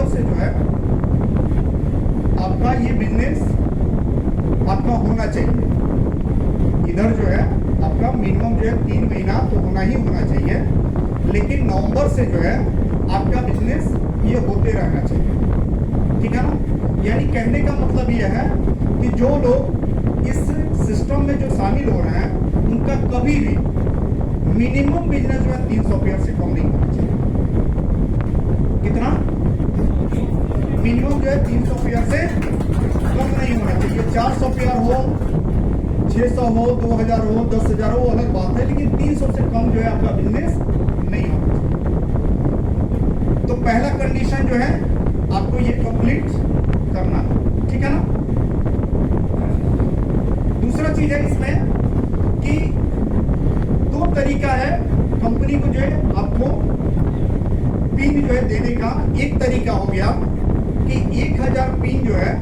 नवंबर से जो है आपका ये बिजनेस आपका होना चाहिए। इधर जो है आपका मिनिमम जो है 3 महीना तो होना ही होना चाहिए, लेकिन नवंबर से जो है आपका बिजनेस ये होते रहना चाहिए। ठीक है ना। यानी कहने का मतलब ये है कि जो लोग इस सिस्टम में जो शामिल हो रहे हैं उनका कभी भी मिनिमम बिजनेस जो है 300 पेयर से कम नहीं होना चाहिए। कितना? मिनिमम जो है 300 पेयर से कम नहीं होना चाहिए। 400 पेयर हो, 600 हो, 2000 हो, 10,000 हो, अलग बात है, लेकिन 300 से कम जो है आपका बिजनेस नहीं होना चाहिए। तो पहला कंडीशन जो है आपको ये कंप्लीट करना है। ठीक है ना। दूसरा चीज है इसमें कि 2 तरीका है कंपनी को जो है आपको पिन जो है देने का। एक तरीका हो गया कि 1000 पिन जो है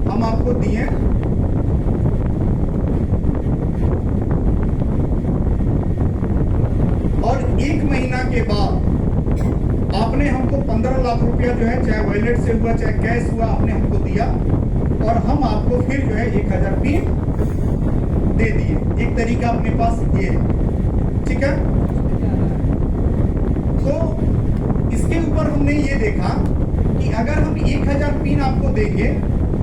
हम आपको दिए, और 1 महीना के बाद आपने हमको 15 लाख रुपया जो है, चाहे वॉलेट से हुआ चाहे कैश हुआ, आपने हमको दिया और हम आपको फिर जो है 1000 पिन दे दिए। एक तरीका अपने पास ये है। ठीक है। तो इसके ऊपर हमने ये देखा कि अगर हम 1000 पिन आपको देंगे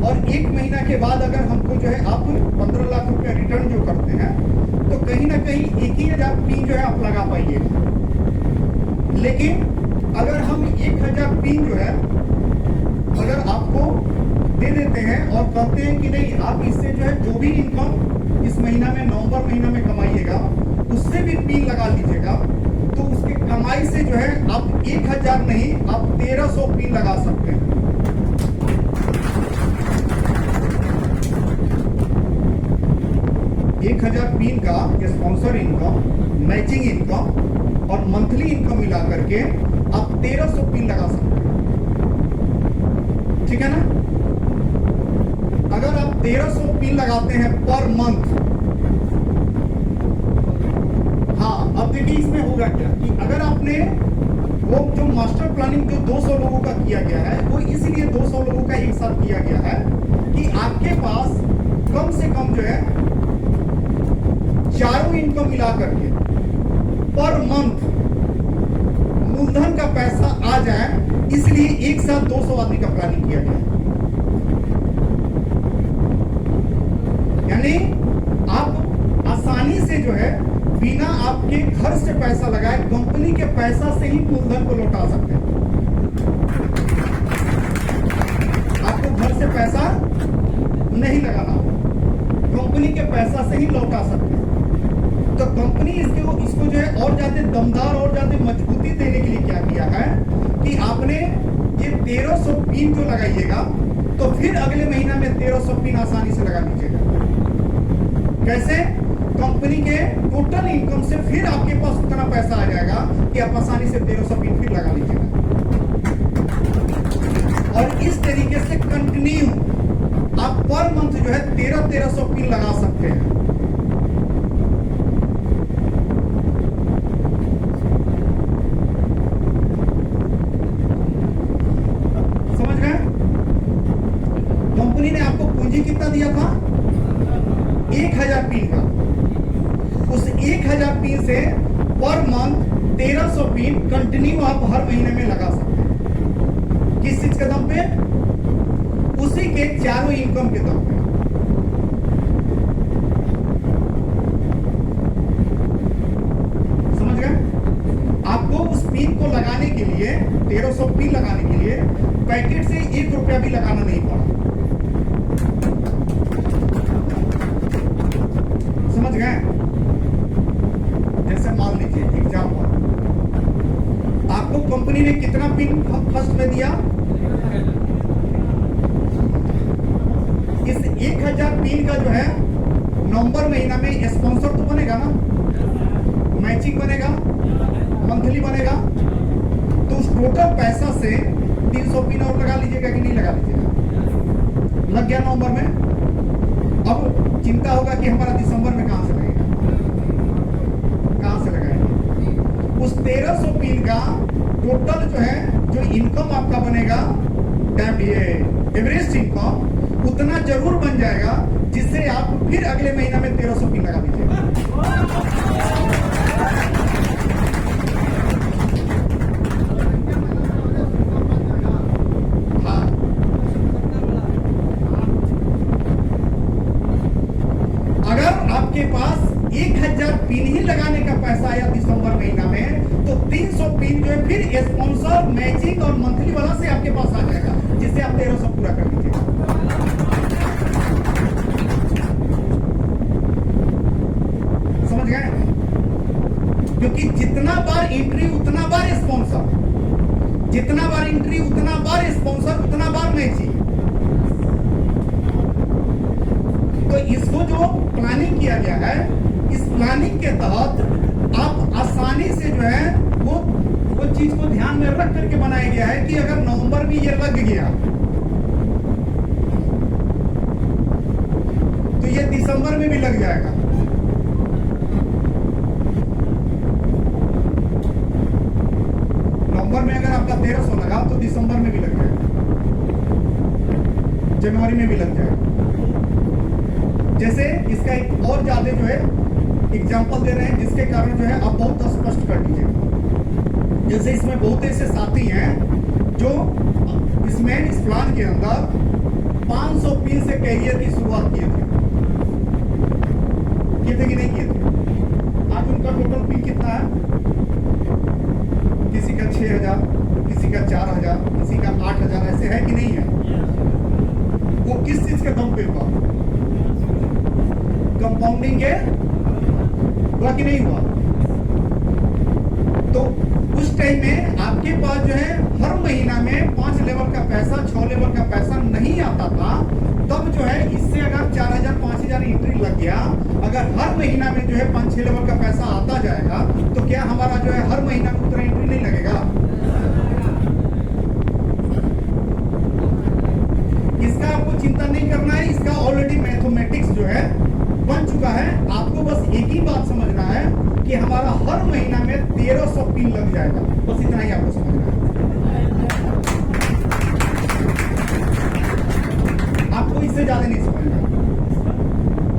और 1 महीना के बाद अगर हमको जो है आप 15 लाख रुपया रिटर्न जो करते हैं, तो कहीं ना कहीं 1000 पिन जो है आप लगा पाइए। लेकिन अगर हम 1000 पिन जो है अगर आपको दे देते हैं और कहते हैं कि नहीं, आप इससे जो है जो भी इनकम इस महीना में, नवंबर महीना में कमाइएगा, उससे भी पिन लगा लीजिएगा, तो उसके कमाई से जो है आप 1000 नहीं, आप 1300 पिन लगा सकते हैं। 1000 पिन का स्पॉन्सर इनकम, मैचिंग इनकम और मंथली इनकम मिला करके आप 1300 पिन लगा सकते हैं। ठीक है ना। अगर आप 1300 पिन लगाते हैं पर मंथ, हाँ, अब देखिए इसमें होगा क्या कि अगर आपने वो जो मास्टर प्लानिंग जो 200 लोगों का किया गया है, वो इसलिए 200 लोगों का एक साथ किया गया है कि आपके पास कम से कम जो है चारों इनकम मिला करके पर मंथ मूलधन का पैसा आ जाए, इसलिए एक साथ 200 आदमी का प्लानिंग किया गया है। यानी आप आसानी से जो है बिना आपके घर से पैसा लगाए कंपनी के पैसा से ही मूलधन को लौटा सकते हैं। आपको घर से पैसा नहीं लगाना होगा, कंपनी के पैसा से ही लौटा सकते हैं। तो कंपनी इसको जो है और ज्यादा दमदार और ज्यादा मजबूती देने के लिए क्या किया है कि आपने ये 1300 पिन जो लगाइएगा, तो फिर अगले महीना में 1300 पिन आसानी से लगा लीजिएगा। कैसे? कंपनी के टोटल इनकम से फिर आपके पास उतना पैसा आ जाएगा कि आप आसानी से 1300 पिन फिर लगा लीजिएगा। और इस तरीके से कंटिन्यू आप पर मंथ जो है 1300 पिन लगा सकते हैं। समझ गए? कंपनी ने आपको पूंजी कितना दिया था? 1000 पिन का। उस 1000 पिन से पर मंथ 1300 पिन कंटिन्यू आप हर महीने में लगा सकते हैं। किस चीज के दम पे? उसी के चारों इनकम के दम पे। समझ गए? आपको उस पिन को लगाने के लिए, 1300 पिन लगाने के लिए पैकेट से 1 रुपया भी लगाना नहीं पड़ा। समझ गए? जैसे मान लीजिए एग्जाम्पल, आपको कंपनी ने कितना पिन फर्स्ट में दिया? इस 1000 पिन का जो है नवंबर महीना में स्पॉन्सर तो बनेगा ना, मैचिंग बनेगा, मंथली बनेगा, तो उस टोटल पैसा से 300 पिन और लगा लीजिएगा कि नहीं लगा लीजिएगा? लग गया नवंबर में। अब चिंता होगा कि हमारा दिसंबर में कहां से लगेगा, कहां से लगाएंगे? उस 1300 पिन का टोटल जो है, जो इनकम आपका बनेगा ये एवरेज इनकम उतना जरूर बन जाएगा जिससे आप फिर अगले महीना में 1300 पिन लगा दीजिएगा। हाँ, अगर आपके पास 1000 पिन ही लगाने का पैसा आया दिसंबर महीना में, तो 300 पिन जो है फिर स्पॉन्सर मैचिंग और मंथली वाला से आपके पास आ जाएगा, जिससे आप 1300 पूरा कर लीजिएगा। समझ गए? क्योंकि जितना बार एंट्री उतना बार स्पॉन्सर, जितना बार एंट्री उतना बार स्पॉन्सर, उतना बार मैचिंग। तो इसको जो प्लानिंग किया गया है, इस प्लानिंग के तहत आप आसानी से जो है वो चीज को ध्यान में रख करके बनाया गया है कि अगर नवंबर में ये लग गया तो ये दिसंबर में भी लग जाएगा। नवंबर में अगर आपका 1300 लगा तो दिसंबर में भी लग जाएगा, जनवरी में भी लग जाएगा। जैसे इसका एक और ज्यादा जो है एग्जाम्पल दे रहे हैं, जिसके कारण जो है आप बहुत स्पष्ट कर दीजिएगा। जैसे इसमें बहुत ऐसे साथी हैं जो इसमें इस प्लान के अंदर 500 पिन से कैरियर की शुरुआत किए थे कि नहीं किए थे? आज उनका टोटल पिन कितना है? किसी का 6000, किसी का 4000, किसी का 8000, ऐसे है कि नहीं है? वो किस चीज के दम पे हुआ? कंपाउंडिंग के हुआ कि नहीं हुआ? तो उस टाइम में आपके पास जो है हर महीना में 5 लेवल का पैसा, 6 लेवल का पैसा नहीं आता था। तब जो है इससे अगर 4000 5000 एंट्री लग गया, अगर हर महीना में जो है 5-6 लेवल का पैसा आता जाएगा, तो क्या हमारा जो है हर महीना में उतना एंट्री नहीं लगेगा? इसका आपको चिंता नहीं करना है, इसका ऑलरेडी मैथमेटिक्स जो है बन चुका है। आपको बस एक ही बात समझना है कि हमारा हर महीना में 1300 पिन लग जाएगा, बस इतना ही आपको समझना है। आपको इससे ज्यादा नहीं समझना,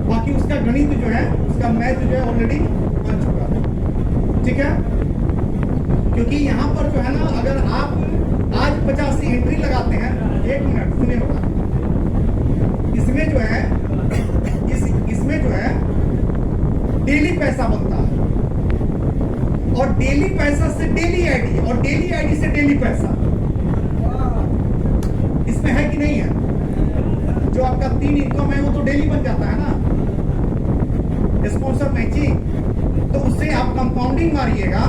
बाकी उसका गणित जो है, उसका मैथ जो है ऑलरेडी बन चुका है। ठीक है? क्योंकि यहाँ पर जो है ना, अगर आप आज 50 की एंट्री लगाते हैं, 1 मिनट सुनिएगा, इसमें जो है इसमें जो है डेली पैसा बनता है, और डेली पैसा से डेली आईडी, और डेली आईडी से डेली पैसा, इसमें है कि नहीं है? जो आपका 3 इनकम है वो तो डेली बन जाता है ना, स्पॉन्सर मैचिंग। तो उससे आप कंपाउंडिंग मारिएगा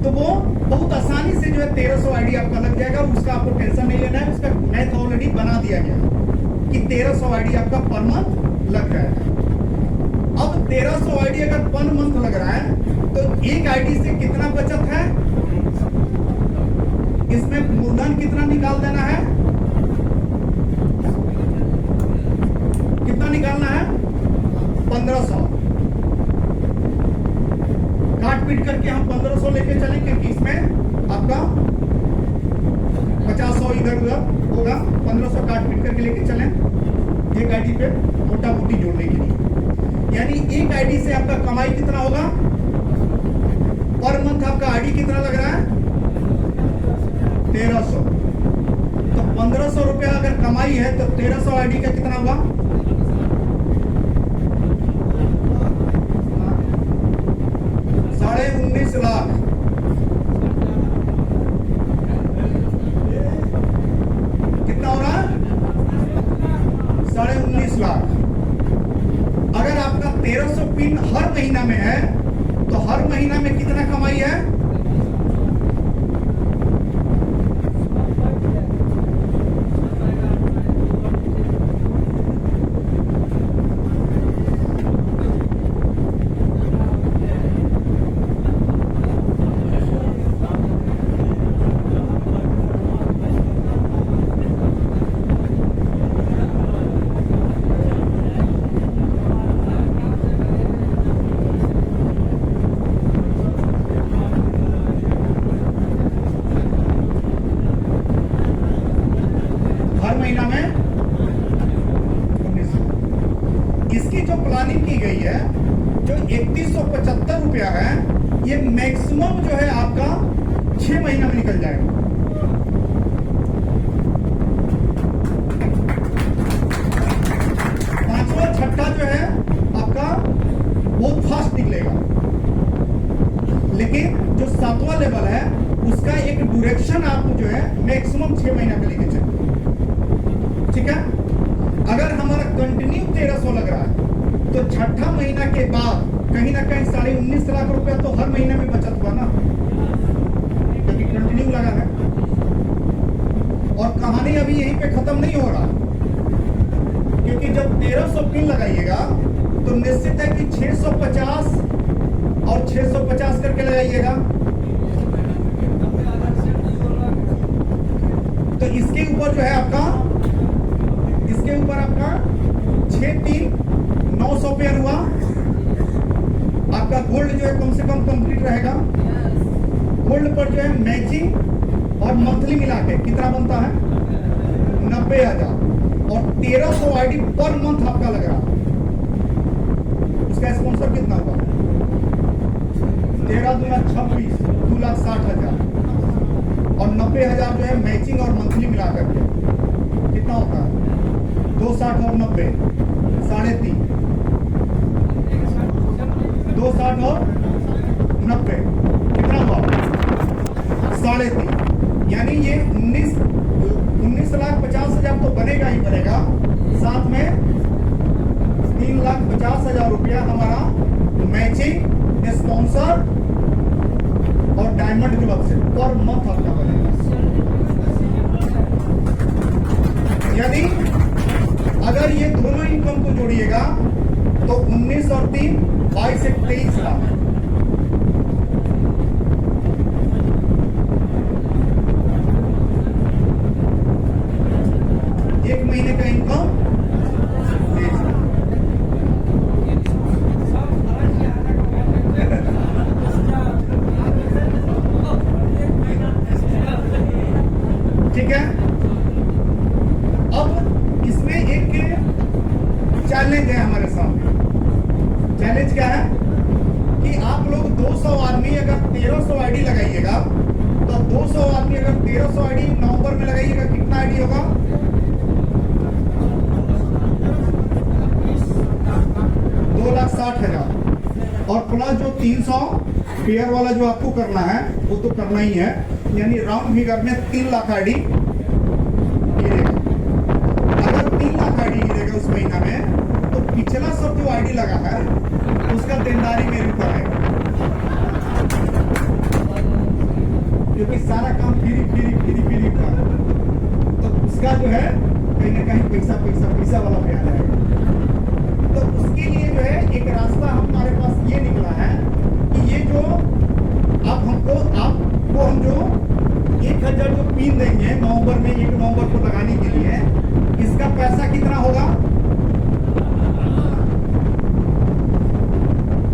तो वो बहुत आसानी से जो है 1300 आईडी आपका लग जाएगा। उसका आपको टेंशन नहीं लेना है, उसका मैथ ऑलरेडी बना दिया गया कि 1300 आईडी आपका पर मंथ लग जाएगा। अब 1300 आईडी अगर पर मंथ लग रहा है तो एक आईडी से कितना बचत है? इसमें मूलधन कितना निकाल देना है? कितना निकालना है? 1500। काट पीट करके हम 1500 लेके चले, क्योंकि इसमें आपका 50 इधर उधर होगा। 1500 काट पीट करके लेके चले एक आईडी पे मोटा मोटी जोड़ने के लिए। यानी एक आईडी से आपका कमाई कितना होगा? पर मंथ आपका आईडी कितना लग रहा है? 1300। तो 1500 रुपया अगर कमाई है तो 1300 आईडी का कितना हुआ? 19.5 लाख। कितना हो रहा है? 19.5 लाख। अगर आपका 1300 पिन हर महीना में है तो हर महीना में कितना कमाई है? गई है, जो 3175 रुपया है, ये मैक्सिमम जो है आपका 6 महीना में निकल जाएगा। पांचवा छठा जो है आपका बहुत फास्ट निकलेगा, लेकिन जो सातवां लेवल है उसका एक ड्यूरेक्शन आप जो है मैक्सिमम 6 महीना का लेके चलिए। ठीक है, अगर हमारा कंटिन्यू 1300 लग रहा है तो छठा महीना के बाद कहीं ना कहीं 19.5 लाख रुपया तो हर महीने में बचत हुआ ना, क्योंकि कंटिन्यू लगा है। और कहानी अभी यहीं पे खत्म नहीं हो रहा, क्योंकि जब 1300 पिन लगाइएगा तो निश्चित है कि 650 और 650 करके लगाइएगा, तो इसके ऊपर जो है आपका 6-3-900 पेयर हुआ। आपका गोल्ड जो है कम से कम कंप्लीट रहेगा। गोल्ड पर जो है मैचिंग और मंथली मिला के कितना बनता है? 90,000। और 1300 आईडी पर मंथ आपका लग रहा है, उसका स्पॉन्सर कितना होगा? 13 दूना 26, 2,60,000 और 90,000 जो है मैचिंग और मंथली मिला करके कितना होता है? 260 और 90, 3.5, 260 और 90 कितना हुआ? 3.5। यानी ये 19,50,000 तो बनेगा ही बनेगा, साथ में 3,50,000 रुपया हमारा मैचिंग, स्पॉन्सर और डायमंड क्लब से पर मंथ आपका बनेगा। यानी अगर ये दोनों इनकम को जोड़िएगा तो 19 और 3 22 से 23 लाख। एक महीने का इनकम 23 लाख। ठीक है, अब इसमें एक चैलेंज है हमारे सामने। चैलेंज क्या है कि आप लोग 200 आदमी अगर 1300 आईडी लगाइएगा तो 200 आदमी अगर 1300 आईडी नवंबर में लगाइएगा, कितना आईडी होगा? 2,60,000। और प्लस जो 300 पेयर वाला जो आपको करना है वो तो करना ही है, यानी राउंड फिगर में 3 लाख आईडी गिरेगा। अगर 3 लाख आईडी गिरेगा उस महीना में, तो पिछला सब जो आईडी लगा है उसका देनदारी मेरे ऊपर आएगा, क्योंकि सारा काम फ्री का, तो उसका जो है कहीं ना कहीं पैसा वाला पे आ जाएगा। तो उसके लिए जो है एक रास्ता हमारे पास ये निकला है कि ये जो आपको हम जो 1,000 जो पिन देंगे नवंबर में, 1 नवंबर को लगाने के लिए, इसका पैसा कितना होगा?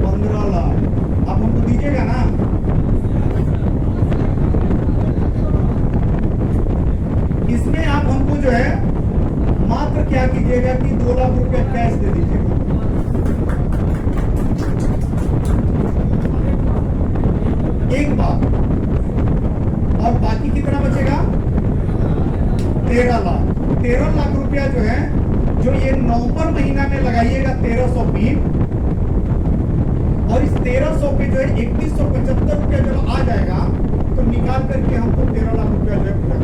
15 लाख। आप हमको दीजिएगा ना? इसमें आप हमको जो है मात्र क्या कीजिएगा कि 2 लाख रुपया कैश दे दीजिएगा। एक बार, और बाकी कितना बचेगा? 13 लाख। 13 लाख रुपया जो है, जो ये नवंबर महीना में लगाइएगा 1300 पिन, और इस 1300 पे जो है 3175 रुपया जब आ जाएगा तो निकाल करके हमको 13 लाख रुपया जो है पूरा।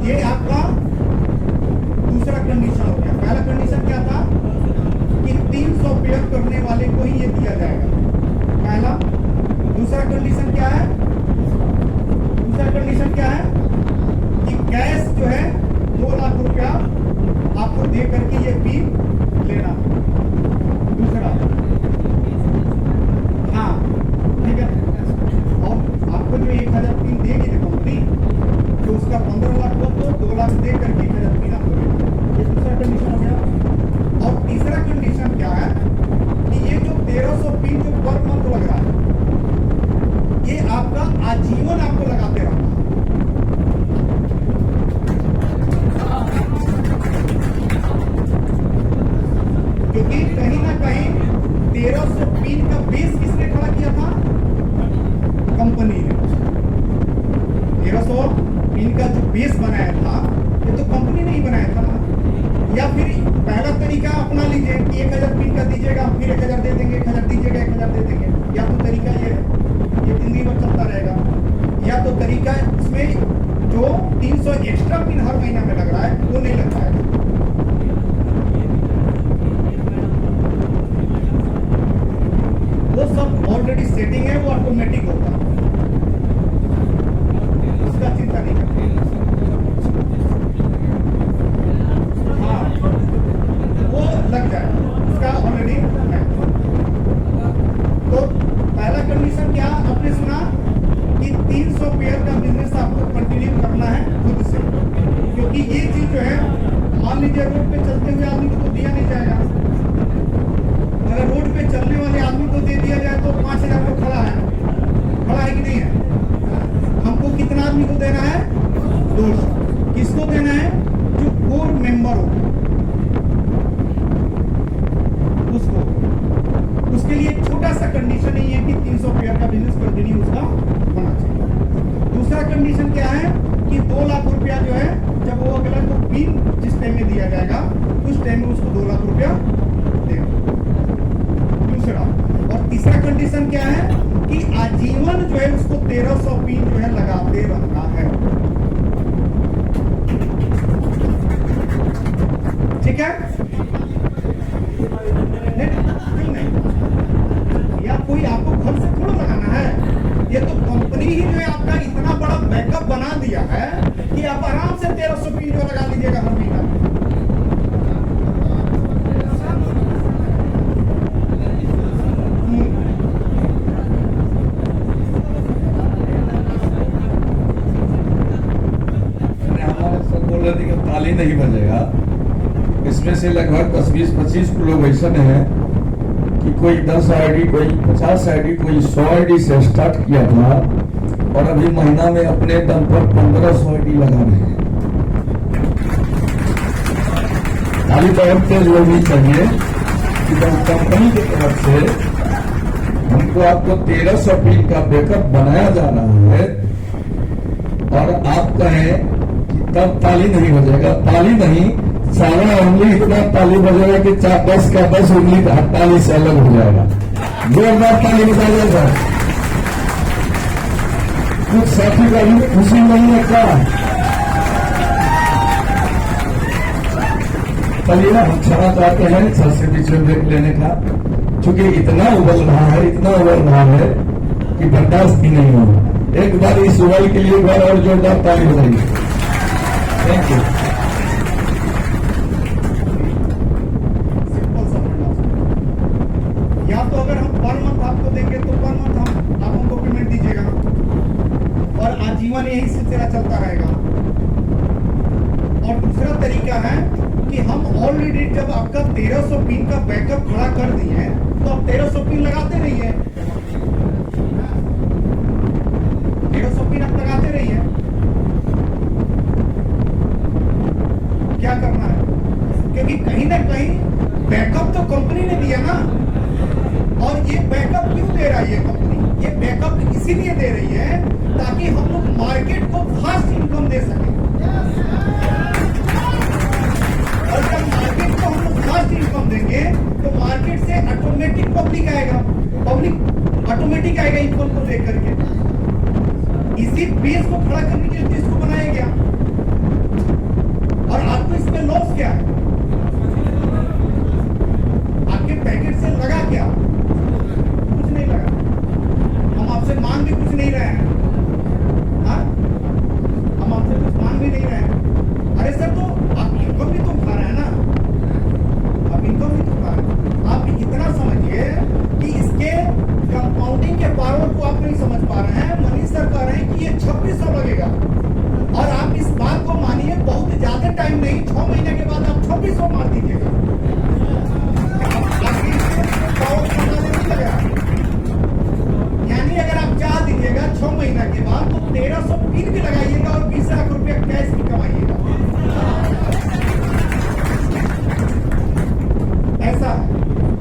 ये आपका दूसरा कंडीशन हो गया। पहला कंडीशन क्या था कि 300 पेयर करने वाले को ही ये दिया जाएगा, पहला। दूसरा कंडीशन क्या है? दूसरा कंडीशन क्या है कि कैश जो है 2 लाख रुपया आपको दे करके ये पिन लेना। दूसरा, हाँ ठीक है, और आपको जो 1,000 पिन देगी ना कंपनी, तो उसका 15 लाख को तो 2 लाख दे करके 1,000 पिन आपको देगा। ये दूसरा कंडीशन हो गया। और तीसरा कंडीशन क्या है कि ये जो 1300 पिन जो पर मंथ लग रहा है, ये आपका आजीवन आपको लगाते रहना है। कहीं ना कहीं 1300 पिन का बेस किसने खड़ा किया था? कंपनी ने। 1300 पिन का जो बेस बनाया था ये तो कंपनी ने ही बनाया था ना। या फिर पहला तरीका अपना लीजिए कि 1000 पिन का दीजिएगा, फिर 1000 दे देंगे, 1000 दीजिएगा, 1000 दे देंगे। या तो तरीका ये है, ये जिंदगी भर चलता रहेगा। या तो तरीका इसमें जो 300 एक्स्ट्रा पिन हर महीना में लग रहा है वो नहीं लग पाएगा। वो सब ऑलरेडी सेटिंग है, वो ऑटोमेटिक होता है, उसका चिंता नहीं करते। हाँ, वो लग जाए, उसका ऑलरेडी है। तो पहला कंडीशन क्या आपने सुना कि 300 पेयर का बिजनेस आपको कंटिन्यू करना है खुद से, क्योंकि ये चीज जो है मान लीजिए रोड पे चलते हुए आदमी को तो दिया नहीं जाएगा। अगर रोड पे चलने वाले आदमी को दे दिया जाए तो 5000 को खड़ा है कि नहीं है? हमको कितना आदमी को देना है? 200। किसको देना है? जो कोर मेंबर हो उसको। उसके लिए एक छोटा सा कंडीशन ही है कि 300 पेयर का बिजनेस कंटिन्यू उसका होना चाहिए। दूसरा कंडीशन क्या है कि 2 लाख रुपया जो है जब वो अगला को पिन जिस टाइम में दिया जाएगा उस टाइम में उसको 2 लाख रुपया देगा। दूसरा और तीसरा कंडीशन क्या है कि आजीवन जो है उसको 1300 पिन जो है लगाते रहना है। ठीक है? नहीं, या कोई आपको घर से थोड़ा लगाना है, ये तो कंपनी ही जो है आपका इतना बड़ा बैकअप बना दिया है कि आप आराम से 1300 पिन जो लगा लीजिएगा हर महीना। ताली नहीं बजेगा। इसमें से लगभग 10-20-25 लोग ऐसे हैं कि कोई 10 आईडी, कोई 50 आईडी, कोई 100 आईडी से स्टार्ट किया था और अभी महीना में अपने दम पर 1500 आईडी लगा रहे हैं। ताली बहुत तेज होनी चाहिए कि जब कंपनी की तरफ से हमको आपको 1300 पिन का बैकअप बनाया जा रहा है और आप कहें तब ताली नहीं बजेगा। ताली नहीं, सारा उंगली इतना ताली बजेगा कि 10 का 10 उंगली ताली से अलग हो जाएगा। जोरदार ताली बजाइएगा। कुछ साथी का भी खुशी नहीं है क्या? चलिए हम क्षमा चाहते हैं सर से बीच में ब्रेक लेने का, क्योंकि इतना उबल रहा है कि बर्दाश्त भी नहीं होगा। एक बार इस उबल के लिए एक बार और जोरदार ताली बजाइए। Thank you. सिंपल सा फंडा। या तो अगर हम पर मंथ आपको देंगे तो पर मंथ आप हमको पेमेंट दीजिएगा और आजीवन यही सिलसिला चलता रहेगा। और दूसरा तरीका है कि हम ऑलरेडी जब आपका 1300 पिन का बैकअप खड़ा कर दिए तो आप 1300 पिन लगाते रहिए। 1300 पिन आप लगाते रहिए। क्या करना है? क्योंकि कहीं ना कहीं बैकअप तो कंपनी ने दिया ना। और ये बैकअप क्यों दे रहा है ये कंपनी? ये बैकअप इसीलिए दे रही है ताकि हम लोग मार्केट को फास्ट इनकम दे सकें। और जब मार्केट को हम लोग फास्ट इनकम देंगे तो मार्केट से ऑटोमेटिक पब्लिक ऑटोमेटिक आएगा इनकम को देख करके। इसी बेस को खड़ा करने के लिए इसको बनाया गया। और आपको इसमें लॉस क्या है? आपके पैकेट से लगा क्या? कुछ नहीं लगा। हम आपसे मांग भी कुछ नहीं रहे हैं। हाँ? हम आपसे कुछ मांग भी नहीं रहे हैं। अरे सर तो आप इनकम भी तो उठा रहे हैं ना। आप इनकम भी तो उठा रहे हैं। आप इतना समझिए कि इसके कंपाउंडिंग के पावर को आप नहीं समझ पा रहे हैं। मनीष सर कह रहे हैं कि ये 2600 लगेगा और आप इस बात को मानिए बहुत ज्यादा टाइम नहीं, 6 महीने के बाद आप 2600 मार दीजिएगा।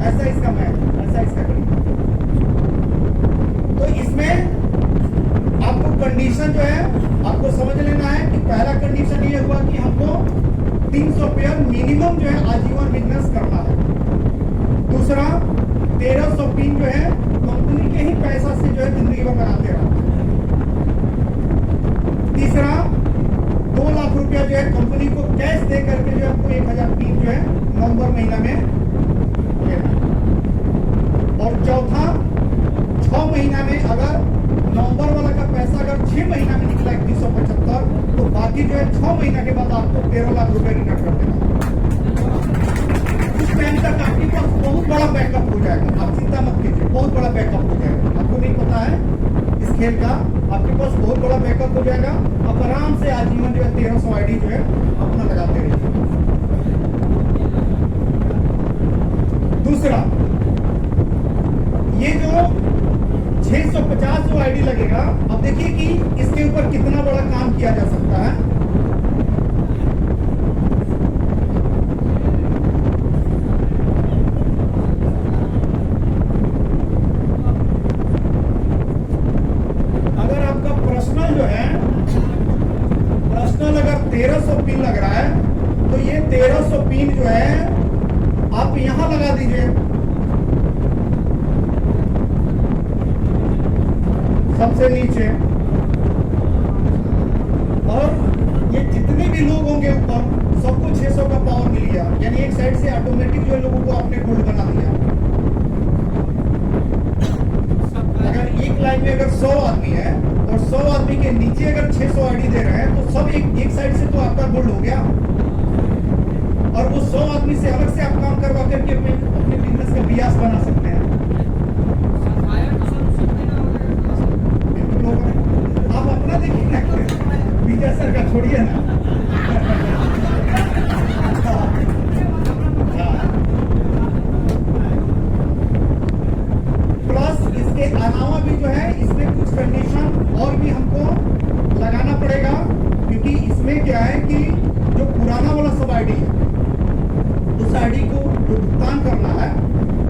ऐसा इसका मैथ, ऐसा इसका गणित। तो इसमें आपको कंडीशन जो है आपको समझ लेना है कि पहला कंडीशन ये हुआ कि हमको 300 पेयर मिनिमम जो है आजीवन बिजनेस करना है। दूसरा 1300 पिन जो है कंपनी के ही पैसा से जो है जिंदगी भर लगाते रहना है। तीसरा 2 लाख रुपया जो है कंपनी को कैश दे करके जो आपको 1000 पिन जो है नवंबर महीना में लेना है। और चौथा 6 महीना में अगर नवंबर वाला का पैसा अगर 6 महीना में निकला 3175 तो बाकी जो है 6 महीना के बाद आपको 13 लाख रुपए रिटर्न कर देना। उस टाइम तक आपके पास बहुत बड़ा बैकअप हो जाएगा, आप चिंता मत कीजिए, बहुत बड़ा बैकअप हो जाएगा। आपको नहीं पता है इस खेल का, आपके पास बहुत बड़ा बैकअप हो जाएगा। आप आराम से आजीवन जो है 1300 आईडी जो है अपना लगाते रहिए। दूसरा ये जो 650 जो आईडी लगेगा, अब देखिए कि इसके ऊपर कितना बड़ा काम किया जा सकता है। अगर आपका पर्सनल जो है, पर्सनल अगर 1300 पिन लग रहा है तो ये 1300 पिन जो है आप यहां लगा दीजिए, सबसे नीचे। और ये जितने भी लोग होंगे ऊपर सबको 600 का पावर मिल गया, यानी एक साइड से ऑटोमेटिक जो लोगों को आपने गोल्ड बना दिया। अगर एक लाइन में अगर 100 आदमी है और 100 आदमी के नीचे अगर 600 आईडी दे रहे हैं तो सब एक साइड से तो आपका गोल्ड हो गया। और वो 100 आदमी से अलग से आप काम करवा करके अपने बिजनेस का बियास बना सकते हैं। आप अपना देखिए ना, विजय सर का छोड़िए ना। प्लस इसके अलावा भी जो है इसमें कुछ कंडीशन और भी हमको लगाना पड़ेगा, क्योंकि इसमें क्या है कि जो पुराना वाला सब आईडी है उस आईडी को जो भुगतान करना है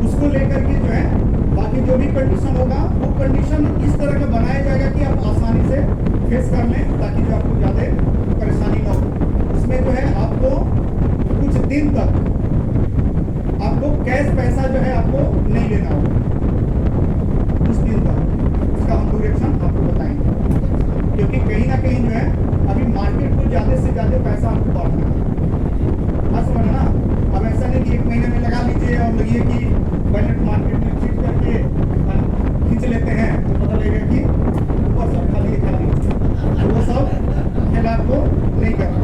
उसको लेकर के जो है बाकी जो भी कंडीशन होगा वो कंडीशन इस तरह का बनाया जाएगा कि आप आसानी से फेस कर लें, ताकि जो आपको ज्यादा परेशानी ना हो। उसमें जो है आपको कुछ दिन तक आपको कैश पैसा जो है आपको नहीं लेना होगा, कुछ दिन तक। उसका हम डायरेक्शन आपको बताएंगे, क्योंकि कहीं ना कहीं जो है अभी मार्केट को ज्यादा से ज्यादा पैसा आपको बढ़ना है। समझ ना, अब ऐसा नहीं कि 1 महीने में लगा लीजिए और लगिए कि बैलेंस मार्केट में खींच करके खींच लेते हैं तो पता लगेगा कि ऊपर सब खाली खाली, वो सब खेल आपको नहीं करना।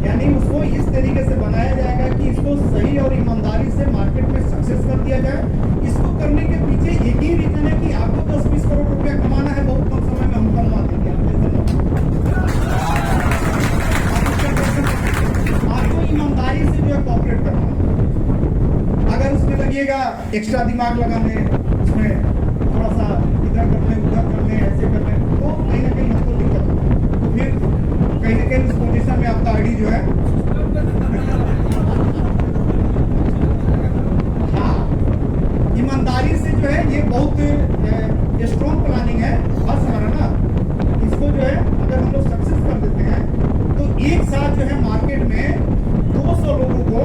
यानी उसको इस तरीके से बनाया जाएगा कि इसको सही और ईमानदारी से मार्केट में सक्सेस कर दिया जाए। इसको करने के पीछे एक ही रीजन है कि आपको 10-20 करोड़ रुपया कमाना है, बहुत कम समय में हम कमा देंगे। आपको ईमानदारी से जो है कॉपरेट करना है। अगर उसमें लगिएगा एक्स्ट्रा दिमाग लगाने, उसमें थोड़ा सा इधर करने उधर करने ऐसे करने, तो कहीं ना कहीं हमको दिक्कत होगी। तो फिर कहीं ना कहीं उस पोजीशन में आपका आईडी जो है हाँ ईमानदारी से जो है ये बहुत स्ट्रॉन्ग प्लानिंग है। बात समझ रहे ना, इसको जो है अगर हम लोग सक्सेस कर देते हैं तो एक साथ जो है मार्केट में 200 लोगों को,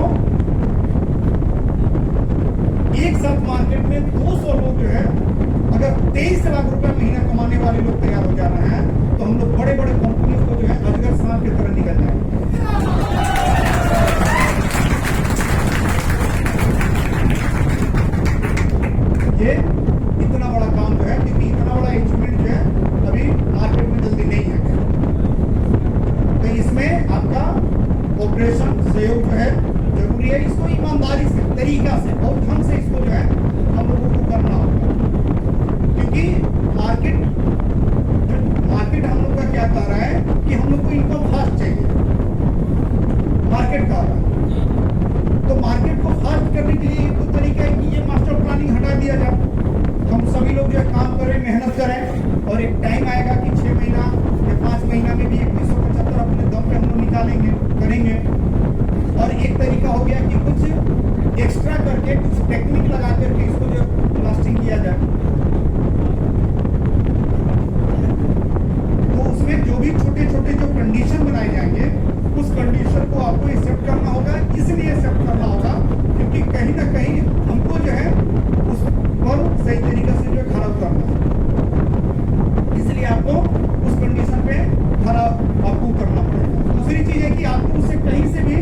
एक साथ मार्केट में 200 लोग जो है अगर 23 लाख रुपए महीना कमाने वाले लोग तैयार हो जा रहे हैं तो हम लोग बड़े बड़े कंपनी को जो है अजगर सांप की तरह निकल जाएंगे। ये इतना बड़ा काम जो है, क्योंकि इतना बड़ा अचीवमेंट जो है अभी मार्केट में जल्दी नहीं है। तो इसमें आपका ऑपरेशन सहयोग जो है जरूरी है। इसको ईमानदारी से, तरीका से, बहुत ढंग से इसको जो है हम लोगों को करना होगा, क्योंकि मार्केट हम लोग का क्या कर रहा है कि हम लोग को इनकम फास्ट चाहिए, मार्केट का। तो मार्केट को फास्ट करने के लिए तो तरीका है कि ये मास्टर प्लानिंग हटा दिया जाए, हम सभी लोग जो है काम करें, मेहनत करें, और एक टाइम आएगा कि 6 महीना या 5 महीना में भी 2175 अपने दम पे हम लोग निकालेंगे, करेंगे। और एक तरीका हो गया कि कुछ एक्स्ट्रा करके करके कुछ टेक्निक लगा करके इसको जो प्लास्टिंग किया जाए। तो उसमें जो भी छोटे छोटे जो कंडीशन बनाए जाएंगे उस कंडीशन को आपको एक्सेप्ट करना होगा। इसलिए एक्सेप्ट करना होगा क्योंकि कहीं ना कहीं हमको जो है उस पर सही तरीके से जो है खरा उतरना है, इसलिए आपको उस कंडीशन पे खरा आपको उतरना पड़ेगा। दूसरी चीज है कि आपको उससे कहीं से भी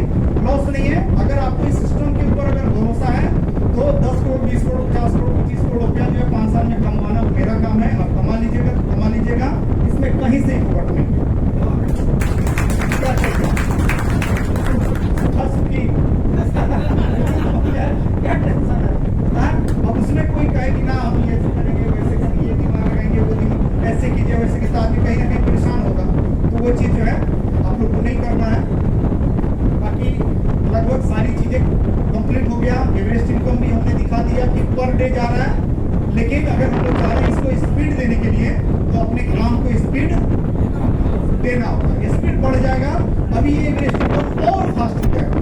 लॉस नहीं है। अगर आपको इस सिस्टम के ऊपर अगर भरोसा है तो 10 करोड़ 20 करोड़ 50 करोड़ 25 करोड़ रुपया जो है 5 साल में कमाना मेरा काम है। आप कमा लीजिएगा तो कमा लीजिएगा, इसमें कहीं से रुकावट नहीं। क्या टेंशन है? अब उसमें कोई कहे कि ना हम ये ऐसे करेंगे वैसे करेंगे, ये दिमाग लगाएंगे वो दिमाग ऐसे कीजिए वैसे कीजिए, तो आदमी कहीं ना कहीं परेशान होगा। तो वो चीज़ जो है आप लोग को नहीं करना है। बाकी लगभग सारी चीज़ें कंप्लीट हो गया। एवरेस्ट इनकम भी हमने दिखा दिया कि पर डे जा रहा है, लेकिन अगर हम लोग चाह रहे हैं इसको स्पीड देने के लिए तो अपने काम को स्पीड देना होगा। स्पीड बढ़ जाएगा, अभी ये एवरेस्ट इनकम और फास्ट हो जाएगा।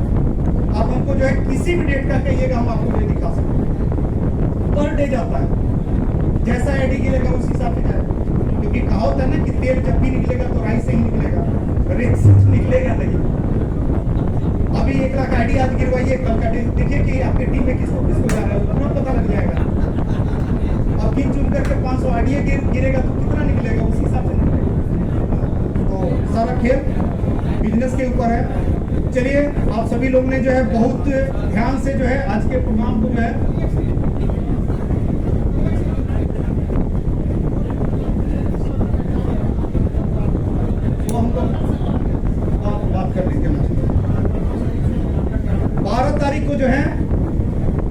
आप हमको जो है किसी भी डेट का कहिएगा हम आपको नहीं दिखा सकते। पर डे जाता है, जैसा एडी गिरेगा उस हिसाब से जाएगा। क्योंकि कहावत है ना कि तेल जब भी निकलेगा तो राई से ही निकलेगा, रेत से निकलेगा नहीं। अभी 1 लाख आईडी आज गिरवाइए, कल का देखिए कि आपके टीम में किसको किसको जा रहा है, तुरंत पता लग जाएगा। अब गिन चुन करके 500 आईडी गिरेगा तो कितना निकलेगा, उस हिसाब से निकलेगा। तो सारा खेल बिजनेस के ऊपर है। चलिए, आप सभी लोग ने जो है बहुत ध्यान से जो है आज के प्रोग्राम को जो है बात कर लेंगे। 12 तारीख को जो है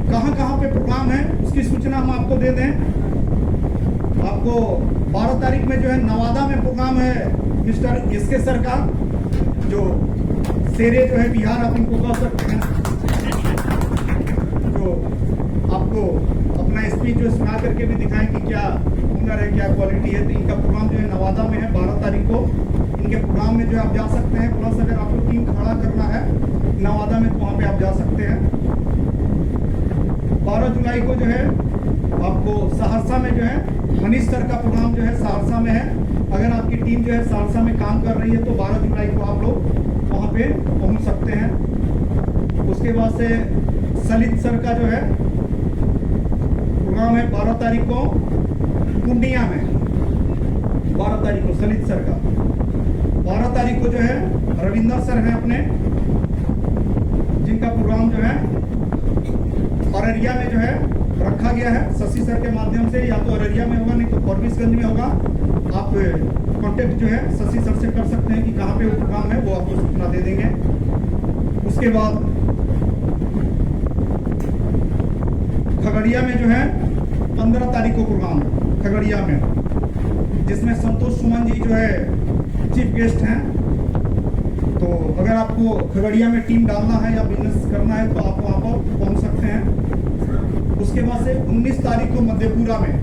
कहाँ पे प्रोग्राम है उसकी सूचना हम आपको दे दें। आपको 12 तारीख में जो है नवादा में प्रोग्राम है मिस्टर एसके सर का, जो शेरे जो है बिहार आप इनको कह सकते हैं, जो आपको अपना स्पीच जो सुना करके भी दिखाएं कि क्या हुनर है, क्या क्वालिटी है। तो इनका प्रोग्राम जो है नवादा में है 12 तारीख को। इनके प्रोग्राम में जो आप जा सकते हैं। प्लस अगर आपको टीम खड़ा करना है नवादा में तो वहाँ पे आप जा सकते हैं। 12 जुलाई को जो है आपको सहरसा में जो है मनीष सर का प्रोग्राम जो है सहरसा में है। अगर आपकी टीम जो है सहरसा में काम कर रही है तो 12 जुलाई को आप लोग वहाँ पे पहुँच सकते हैं। उसके बाद से सलित सर का जो है प्रोग्राम है 12 तारीख को पूर्णिया में। 12 तारीख को सलित सर का। 12 तारीख को जो है रविंदर सर हैं अपने, जिनका प्रोग्राम जो है अररिया में जो है रखा गया है शशि सर के माध्यम से। या तो अररिया में होगा, नहीं तो फॉरबिसगंज में होगा। आप कांटेक्ट जो है शशि सर से कर सकते हैं कि कहाँ पे वो प्रोग्राम है, वो आपको सूचना दे देंगे। उसके बाद खगड़िया में जो है 15 तारीख को प्रोग्राम है खगड़िया में, जिसमें संतोष सुमन जी जो है चीफ गेस्ट हैं। तो अगर आपको खगड़िया में टीम डालना है या बिजनेस करना है तो आप वहाँ पर पहुँच सकते हैं। उसके बाद से 19 तारीख को मधेपुरा में,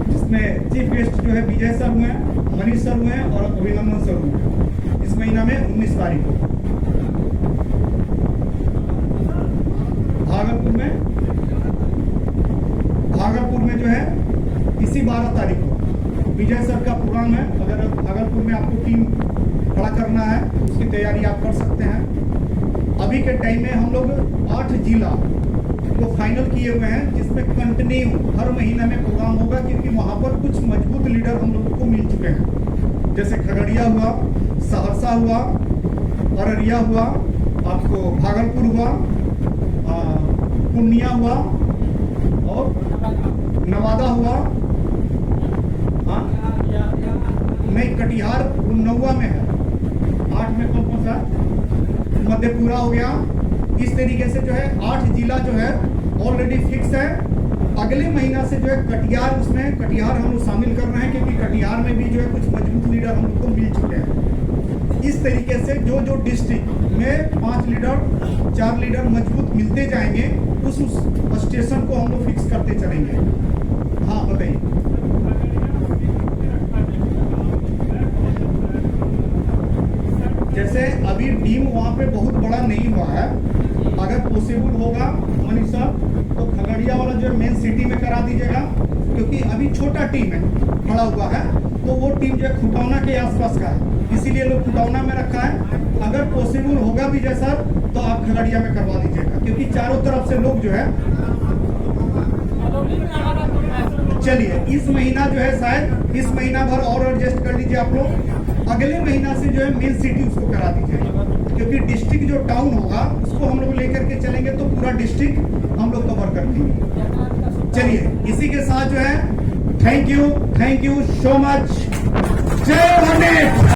जिसमें चीफ गेस्ट जो है विजय सर हुए हैं, मनीष सर हुए हैं और अभिनंदन सर हुए हैं, इस महीना में 19 तारीख को। भागलपुर में जो है इसी 12 तारीख को विजय सर का प्रोग्राम है। अगर भागलपुर में आपको टीम खड़ा करना है उसकी तैयारी आप कर सकते हैं। अभी के टाइम में हम लोग 8 जिला को फाइनल किए हुए हैं, जिसमें कंटिन्यू हर महीने में प्रोग्राम होगा, क्योंकि वहाँ पर कुछ मजबूत लीडर हम लोगों को मिल चुके हैं। जैसे खगड़िया हुआ, सहरसा हुआ, अररिया हुआ, आपको भागलपुर हुआ, पूर्णिया हुआ और नवादा हुआ। हाँ नहीं, कटिहार नौवा में है। 8 में कौन कौन सा? मधेपुरा हो गया। इस तरीके से जो है 8 जिला जो है ऑलरेडी फिक्स है। अगले महीना से जो है कटिहार, उसमें कटिहार हम लोग शामिल कर रहे हैं, क्योंकि कटिहार में भी जो है कुछ मजबूत लीडर हम लोग को मिल चुके हैं। इस तरीके से जो जो डिस्ट्रिक्ट में 5 लीडर 4 लीडर मजबूत मिलते जाएंगे, उस स्टेशन को हम लोग फिक्स करते चलेंगे। हाँ बताइए। जैसे अभी टीम वहाँ पे बहुत बड़ा नहीं हुआ है, अगर पॉसिबल होगा छोटा टीम है खड़ा हुआ है, तो वो टीम जो है खुटौना के आसपास का है, इसीलिए लोग खुटौना में रखा है। अगर पॉसिबल होगा भी जैसा तो आप खगड़िया में करवा दीजिएगा, क्योंकि चारों तरफ से लोग जो है, चलिए इस महीना जो है शायद इस महीना भर और एडजस्ट कर लीजिए आप लोग, अगले महीना से जो है मेन सिटी उसको करा दीजिएगा, क्योंकि डिस्ट्रिक्ट जो टाउन होगा उसको हम लोग लेकर के चलेंगे तो पूरा डिस्ट्रिक्ट हम लोग कवर कर लेंगे। चलिए इसी के साथ जो है थैंक यू सो मच। जय भारत।